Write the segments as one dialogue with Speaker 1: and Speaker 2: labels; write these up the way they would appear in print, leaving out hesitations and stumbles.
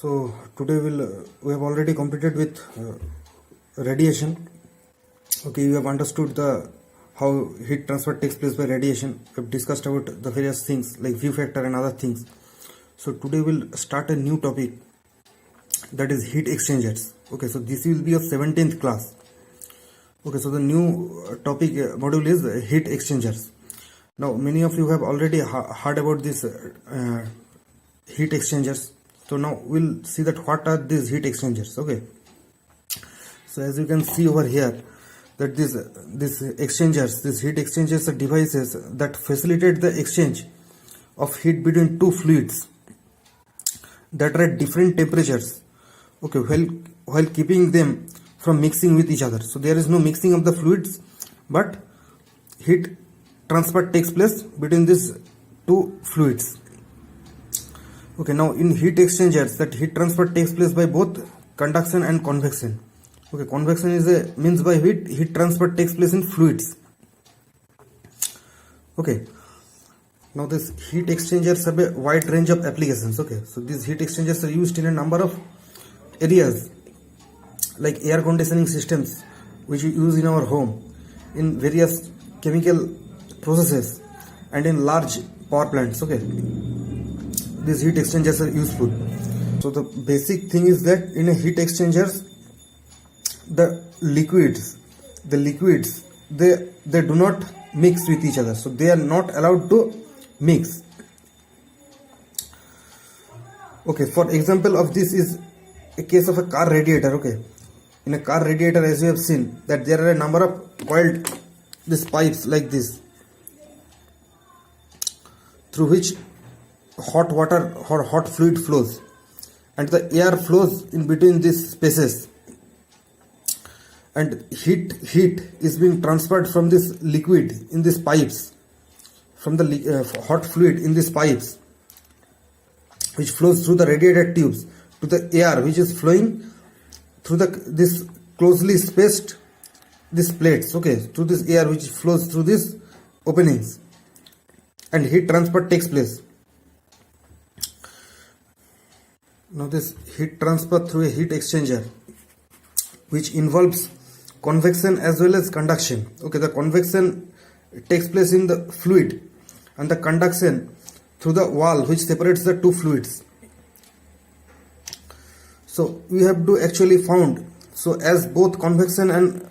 Speaker 1: So today we have already completed with radiation. Okay, you have understood the how heat transfer takes place by radiation. We have discussed about the various things like view factor and other things. So today we'll start a new topic, that is heat exchangers. Okay, so this will be of 17th class. Okay, so the new topic module is heat exchangers. Now many of you have already heard about this heat exchangers. So now we'll see that what are these heat exchangers. Okay, so as you can see over here, that these heat exchangers are devices that facilitate the exchange of heat between two fluids that are at different temperatures. Okay, while keeping them from mixing with each other. So there is no mixing of the fluids, but heat transfer takes place between these two fluids. Okay, now in heat exchangers, that heat transfer takes place by both conduction and convection. Okay, convection is a means by heat transfer takes place in fluids. Okay, now this heat exchangers have a wide range of applications. Okay, so these heat exchangers are used in a number of areas like air conditioning systems, which we use in our home, in various chemical processes, and in large power plants. Okay, these heat exchangers are useful. So the basic thing is that in a heat exchangers, the liquids they do not mix with each other, so they are not allowed to mix. Okay, for example of this is a case of a car radiator. Okay, in a car radiator, as you have seen, that there are a number of coiled these pipes like this, through which hot water or hot fluid flows, and the air flows in between these spaces, and heat is being transferred from this liquid in these pipes, from the hot fluid in these pipes, which flows through the radiator tubes, to the air which is flowing through this closely spaced these plates. Okay, through this air which flows through these openings, and heat transfer takes place. Now this heat transfer through a heat exchanger, which involves convection as well as conduction. Okay, the convection takes place in the fluid, and the conduction through the wall which separates the two fluids. So we have to actually found, so as both convection and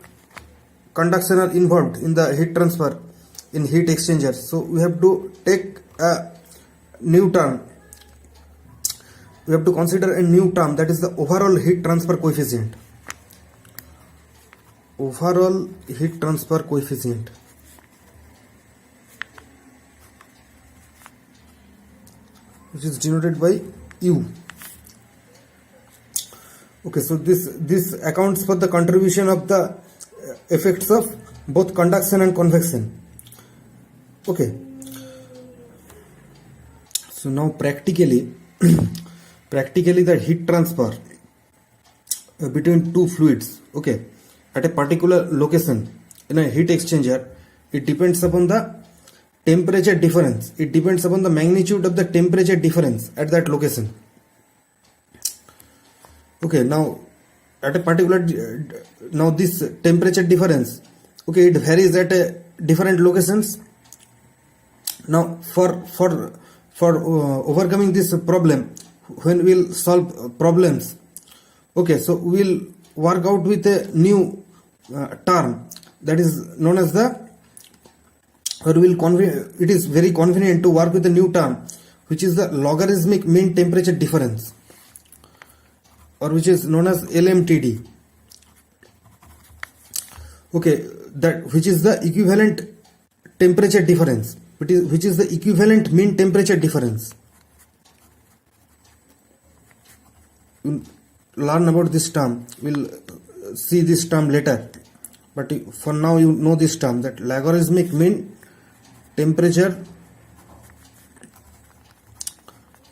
Speaker 1: conduction are involved in the heat transfer in heat exchanger, so we have to take a new term. We have to consider a new term, that is the overall heat transfer coefficient. Overall heat transfer coefficient, which is denoted by U. Okay, so this accounts for the contribution of the effects of both conduction and convection. Okay, so now practically the heat transfer between two fluids, okay, at a particular location in a heat exchanger, it depends upon the temperature difference. It depends upon the magnitude of the temperature difference at that location. Okay, now at a particular now this temperature difference, okay, it varies at different locations. Now for overcoming this problem, when we'll solve problems, okay, so we'll work out with a new term, that is known as it is very convenient to work with a new term, which is the logarithmic mean temperature difference, or which is known as LMTD. Okay, that which is the equivalent temperature difference, which is the equivalent mean temperature difference. We'll learn about this term, we'll see this term later, but for now you know this term, that logarithmic mean temperature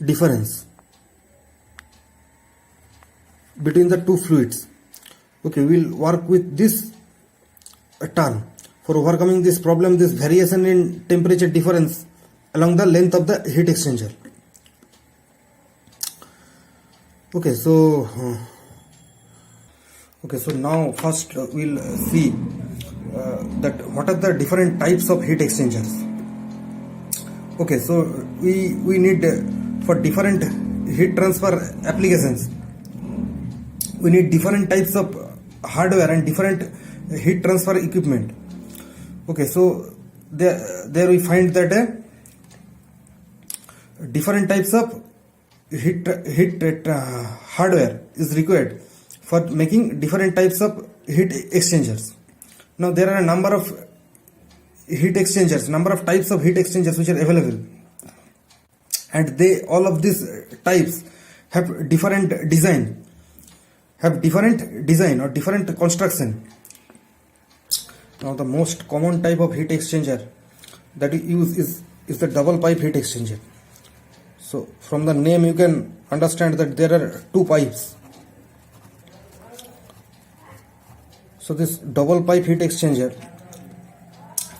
Speaker 1: difference between the two fluids. Okay, we'll work with this term for overcoming this problem, this variation in temperature difference along the length of the heat exchanger. Okay, so now first we'll see that what are the different types of heat exchangers. Okay, so we need for different heat transfer applications, we need different types of hardware and different heat transfer equipment. Okay, so there we find that different types of heat hardware is required for making different types of heat exchangers. Now there are a number of number of types of heat exchangers which are available, and they all of these types have different design or different construction. Now the most common type of heat exchanger that we use is the double pipe heat exchanger. So from the name you can understand that there are two pipes. So this double pipe heat exchanger,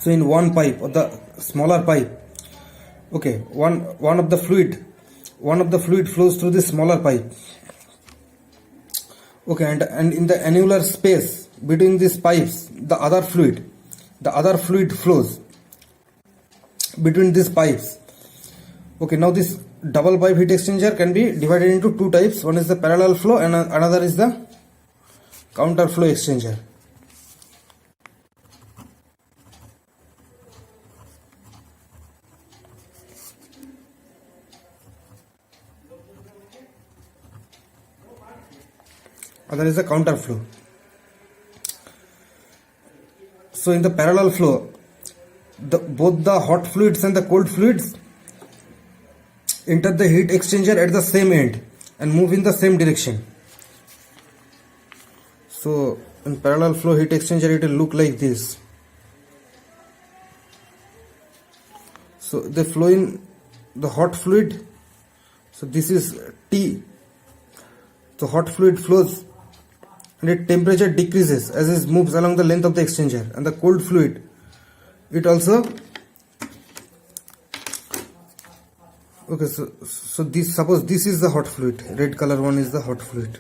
Speaker 1: so in one pipe or the smaller pipe, okay, one of the fluid flows through this smaller pipe. Okay, and in the annular space between these pipes, the other fluid flows between these pipes. Okay, now this double pipe heat exchanger can be divided into two types. One is the parallel flow and another is the counter flow exchanger. Other is the counter flow. So in the parallel flow, both the hot fluids and the cold fluids enter the heat exchanger at the same end and move in the same direction. So in parallel flow heat exchanger it will look like this. So they flow in the hot fluid. So this is T. The hot fluid flows and its temperature decreases as it moves along the length of the exchanger, and the cold fluid, it also, okay, so this, suppose this is the hot fluid, red color one is the hot fluid,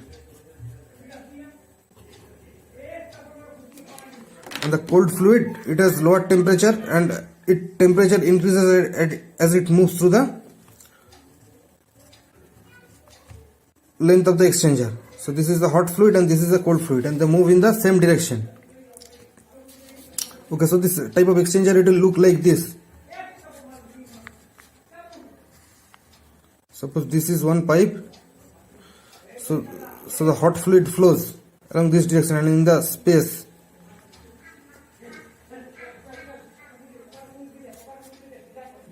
Speaker 1: and the cold fluid, it has lower temperature and its temperature increases as it moves through the length of the exchanger. So this is the hot fluid and this is the cold fluid, and they move in the same direction. Okay, so this type of exchanger, it will look like this. Suppose this is one pipe. So the hot fluid flows along this direction, and in the space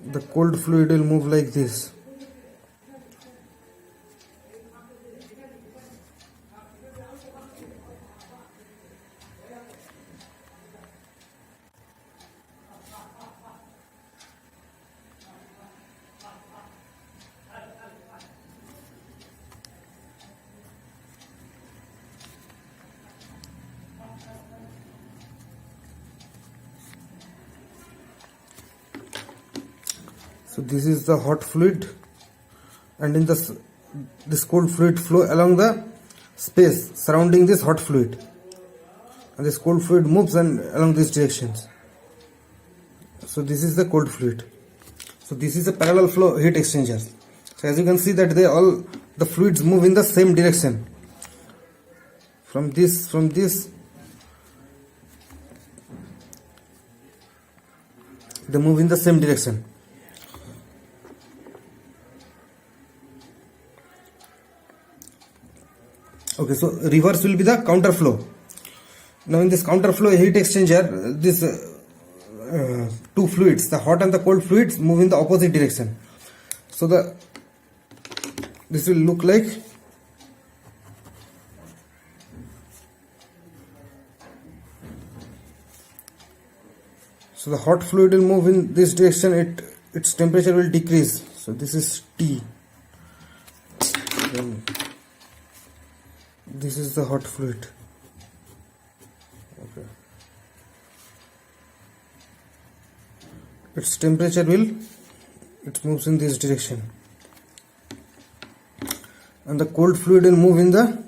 Speaker 1: the cold fluid will move like this. So this is the hot fluid, and in this cold fluid flow along the space surrounding this hot fluid, and this cold fluid moves and along these directions. So this is the cold fluid. So this is a parallel flow heat exchanger. So as you can see that the fluids move in the same direction. From this they move in the same direction. Okay, so reverse will be the counter flow. Now in this counter flow heat exchanger, this two fluids, the hot and the cold fluids, move in the opposite direction. So this will look like, so the hot fluid will move in this direction, its temperature will decrease. So this is T. Then this is the hot fluid. Okay. Its temperature it moves in this direction. and the cold fluid will move in the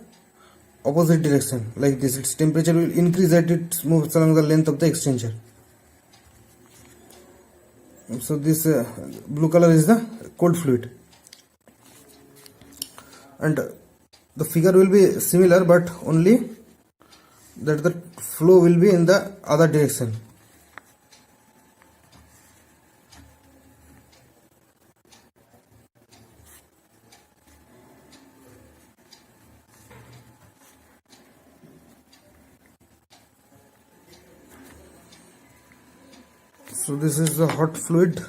Speaker 1: opposite direction like this. Its temperature will increase as it moves along the length of the exchanger. So this blue color is the cold fluid, and the figure will be similar, but only that the flow will be in the other direction. So this is the hot fluid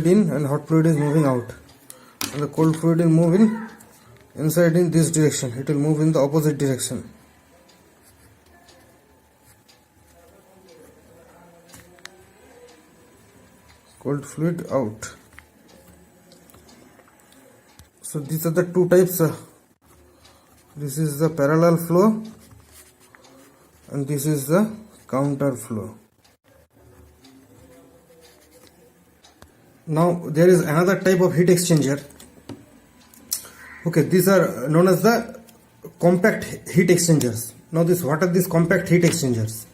Speaker 1: in, and hot fluid is moving out, and the cold fluid will move in inside in this direction. It will move in the opposite direction. Cold fluid out. So these are the two types. This is the parallel flow and this is the counter flow. Now there is another type of heat exchanger. Okay, these are known as the compact heat exchangers. Now what are these compact heat exchangers?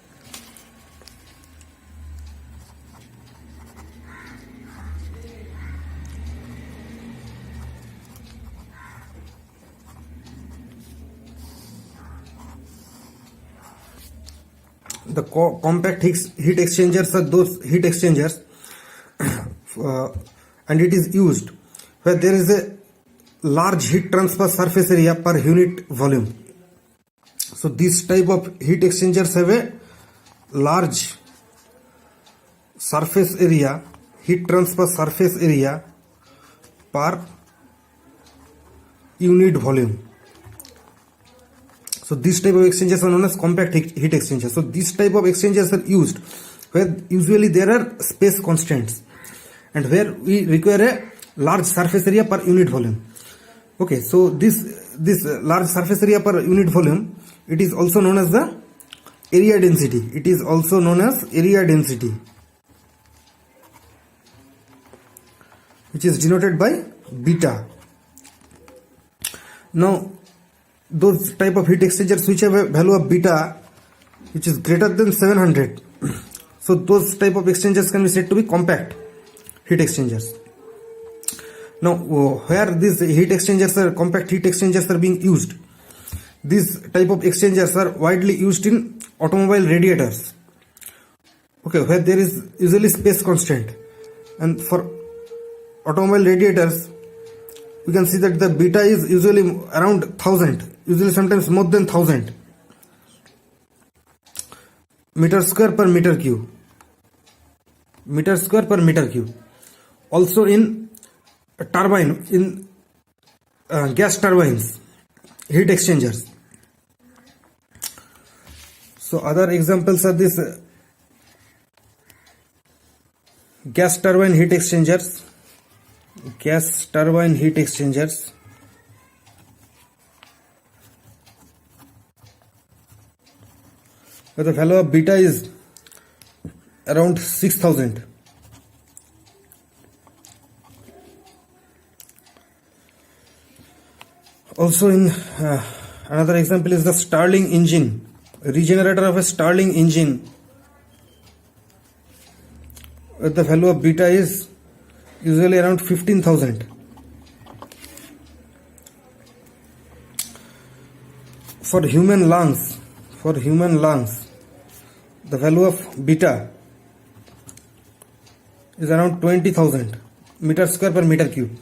Speaker 1: The compact heat exchangers are those heat exchangers and it is used where there is a large heat transfer surface area per unit volume. So this type of heat exchangers have a large surface area, heat transfer surface area per unit volume. So this type of exchangers are known as compact heat exchangers. So this type of exchangers are used where usually there are space constraints and where we require a large surface area per unit volume. Okay, so this large surface area per unit volume, it is also known as the area density. It is also known as area density, which is denoted by beta. Now those type of heat exchangers which have a value of beta which is greater than 700, so those type of exchangers can be said to be compact heat exchangers. Now where these heat exchangers are, compact heat exchangers are being used, these type of exchangers are widely used in automobile radiators, okay, where there is usually space constraint. And for automobile radiators we can see that the beta is usually around 1000, usually sometimes more than 1000 meter square per meter cube. Also in a turbine, in gas turbines, heat exchangers. So other examples are this gas turbine heat exchangers. Where the value of beta is around 6000. Also in another example is the Stirling engine, regenerator of a Stirling engine, where the value of beta is usually around 15,000. For human lungs, the value of beta is around 20,000 meter square per meter cube.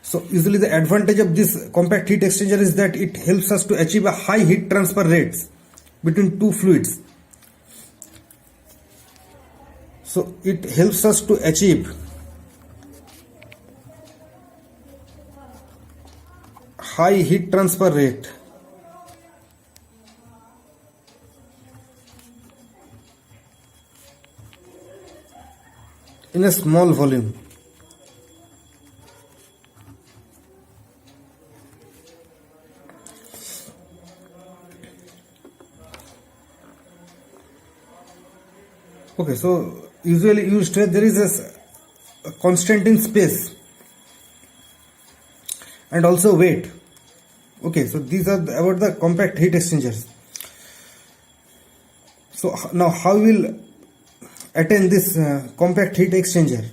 Speaker 1: So usually the advantage of this compact heat exchanger is that it helps us to achieve a high heat transfer rates between two fluids. So it helps us to achieve high heat transfer rate in a small volume. Okay, so usually used where there is constant in space and also weight. Okay, so these are about the compact heat exchangers. So now how we will attain this compact heat exchanger?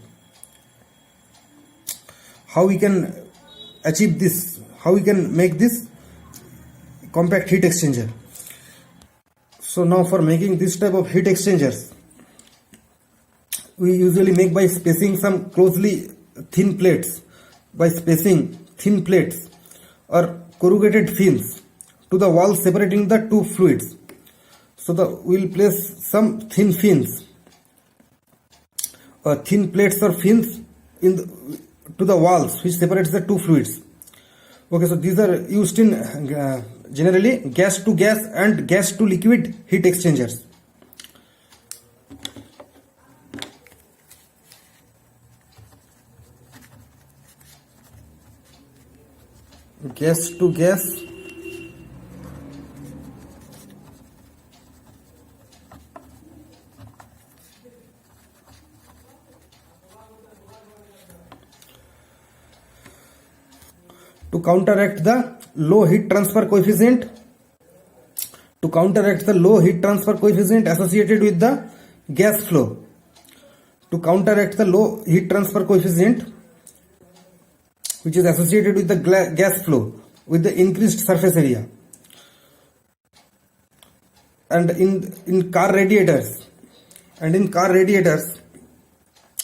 Speaker 1: How we can achieve this? How we can make this compact heat exchanger? So now for making this type of heat exchangers, we usually make by spacing some closely thin plates, by spacing thin plates or corrugated fins to the wall separating the two fluids. So we'll place some thin fins, thin plates or fins to the walls which separates the two fluids. Okay, so these are used in generally gas to gas and gas to liquid heat exchangers. Gas to gas to counteract the low heat transfer coefficient associated with the gas flow. To counteract the low heat transfer coefficient which is associated with the gas flow with the increased surface area. And in car radiators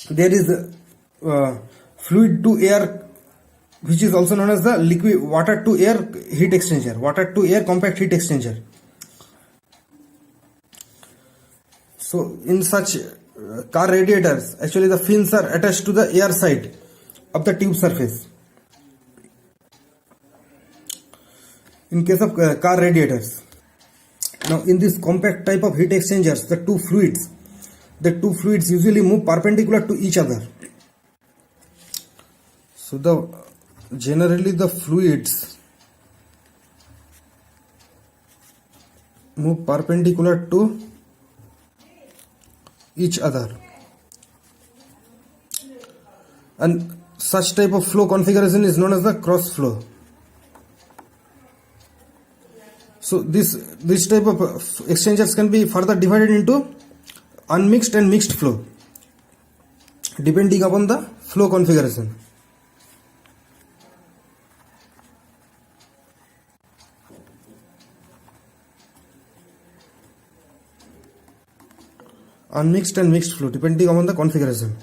Speaker 1: there is fluid to air, which is also known as the liquid water to air compact heat exchanger. So in such car radiators, actually the fins are attached to the air side of the tube surface. In case of car radiators. Now in this compact type of heat exchangers, the two fluids usually move perpendicular to each other. So generally the fluids move perpendicular to each other, and such type of flow configuration is known as the cross flow. So this type of exchangers can be further divided into unmixed and mixed flow depending upon the flow configuration. Unmixed and mixed flow depending upon the configuration.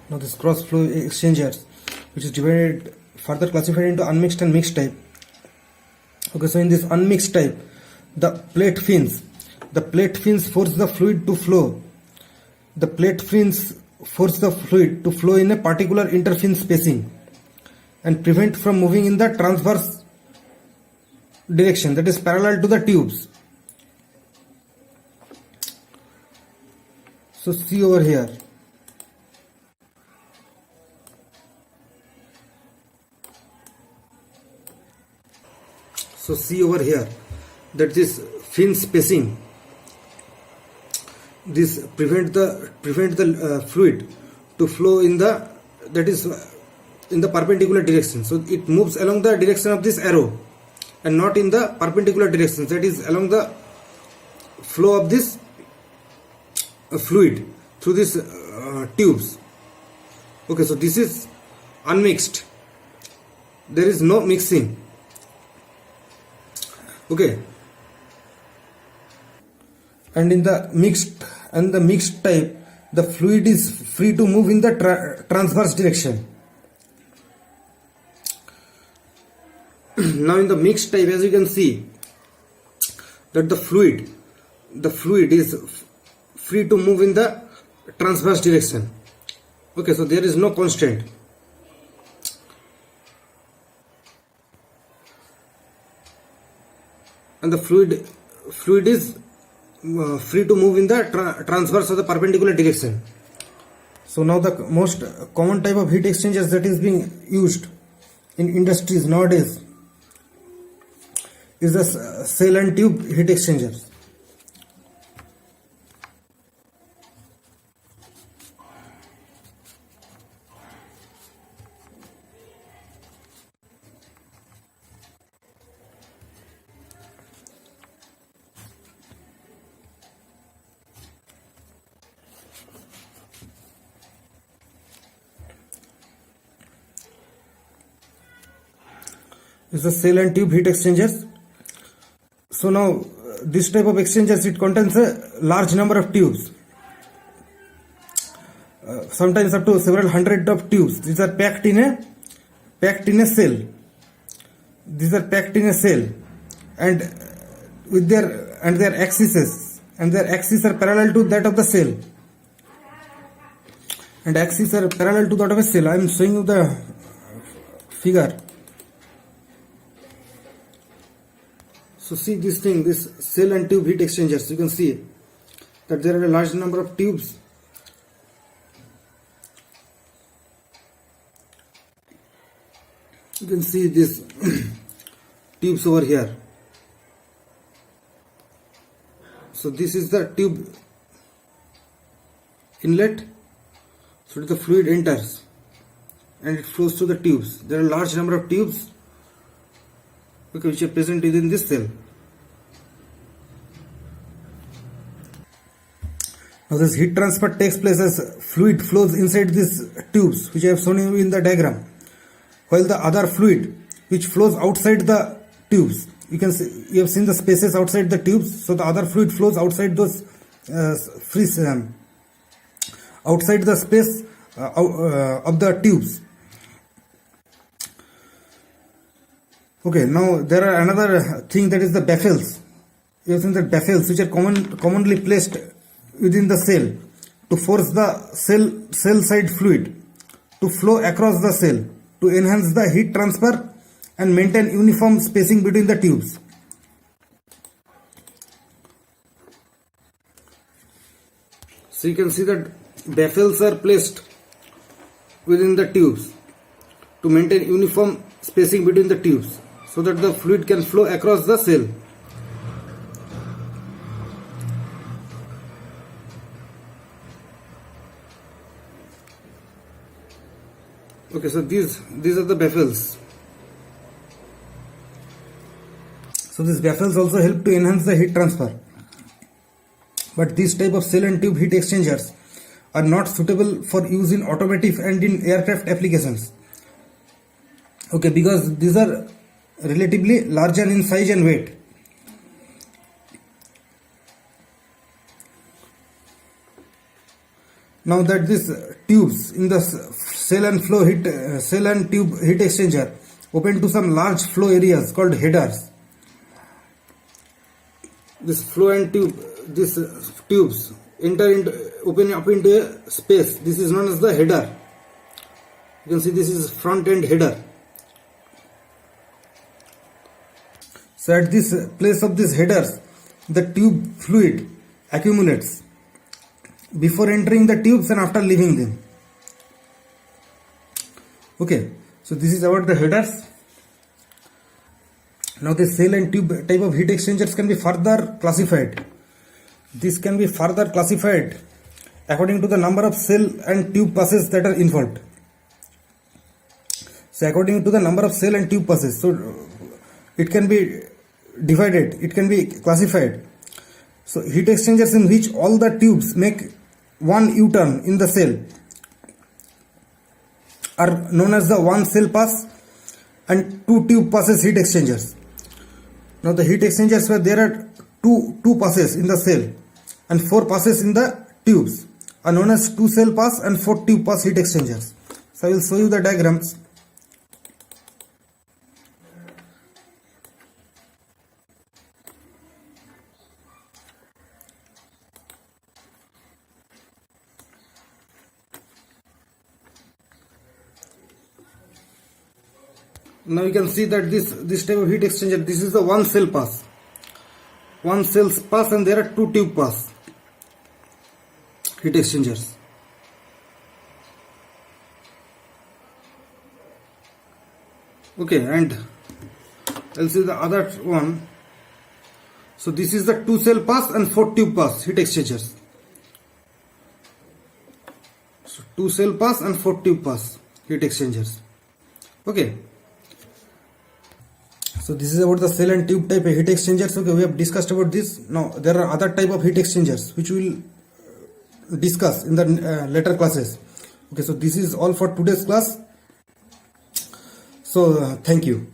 Speaker 1: Now this cross flow exchangers, which is further classified into unmixed and mixed type. Okay, so in this unmixed type, the plate fins force the fluid to flow. The plate fins force the fluid to flow in a particular interfin spacing and prevent from moving in the transverse direction, that is parallel to the tubes. So see over here. So see over here that this fin spacing, this prevent the fluid to flow in the perpendicular direction. So it moves along the direction of this arrow and not in the perpendicular direction, that is along the flow of this fluid through these tubes. Okay, so this is unmixed. There is no mixing. Okay, and in the mixed type, the fluid is free to move in the transverse direction. Now in the mixed type, as you can see that the fluid is free to move in the transverse direction. Okay, so there is no constraint. And the fluid is free to move in the transverse or the perpendicular direction. So now the most common type of heat exchangers that is being used in industries nowadays is the cell and tube heat exchangers. is the cell and tube heat exchangers. So now this type of exchangers, it contains a large number of tubes, sometimes up to several hundred of tubes. These are packed in a cell. These are packed in a cell, and with their axes are parallel to that of the cell, and axes are parallel to that of a cell. I am showing you the figure. So see this thing, this cell and tube heat exchangers. You can see that there are a large number of tubes. You can see these tubes over here. So this is the tube inlet. So the fluid enters and it flows through the tubes. There are a large number of tubes, okay, which are present within this cell. Now this heat transfer takes place as fluid flows inside these tubes, which I have shown you in the diagram, while the other fluid which flows outside the tubes, you have seen the spaces outside the tubes. So the other fluid flows outside those outside the space of the tubes. Okay, now there are another thing, that is the baffles. You have seen the baffles, which are commonly placed within the cell to force the cell side fluid to flow across the cell to enhance the heat transfer and maintain uniform spacing between the tubes. So you can see that baffles are placed within the tubes to maintain uniform spacing between the tubes, so that the fluid can flow across the cell. Okay, so these are the baffles. So these baffles also help to enhance the heat transfer. But these type of cell and tube heat exchangers are not suitable for use in automotive and in aircraft applications. Okay, because these are relatively larger in size and weight. Now that these tubes in the cell and tube heat exchanger open to some large flow areas called headers. This these tubes open up into a space. This is known as the header. You can see this is front end header. So at this place of these headers, the tube fluid accumulates before entering the tubes and after leaving them. Okay, so this is about the headers. Now the cell and tube type of heat exchangers can be further classified. This can be further classified according to the number of cell and tube passes that are involved. So according to the number of cell and tube passes, so it can be divided, it can be classified. So heat exchangers in which all the tubes make one U-turn in the cell are known as the one cell pass and two tube passes heat exchangers. Now the heat exchangers where there are two passes in the cell and four passes in the tubes are known as two cell pass and four tube pass heat exchangers. So I will show you the diagrams. Now you can see that this type of heat exchanger, this is the one cell pass. One cell pass and there are two tube pass heat exchangers. Okay, and I'll see the other one. So this is the two cell pass and four tube pass heat exchangers. So two cell pass and four tube pass heat exchangers. Okay. So this is about the cell and tube type of heat exchangers. Okay, we have discussed about this. Now there are other type of heat exchangers which we will discuss in the later classes. Okay, so this is all for today's class. So thank you.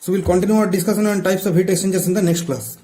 Speaker 1: So we'll continue our discussion on types of heat exchangers in the next class.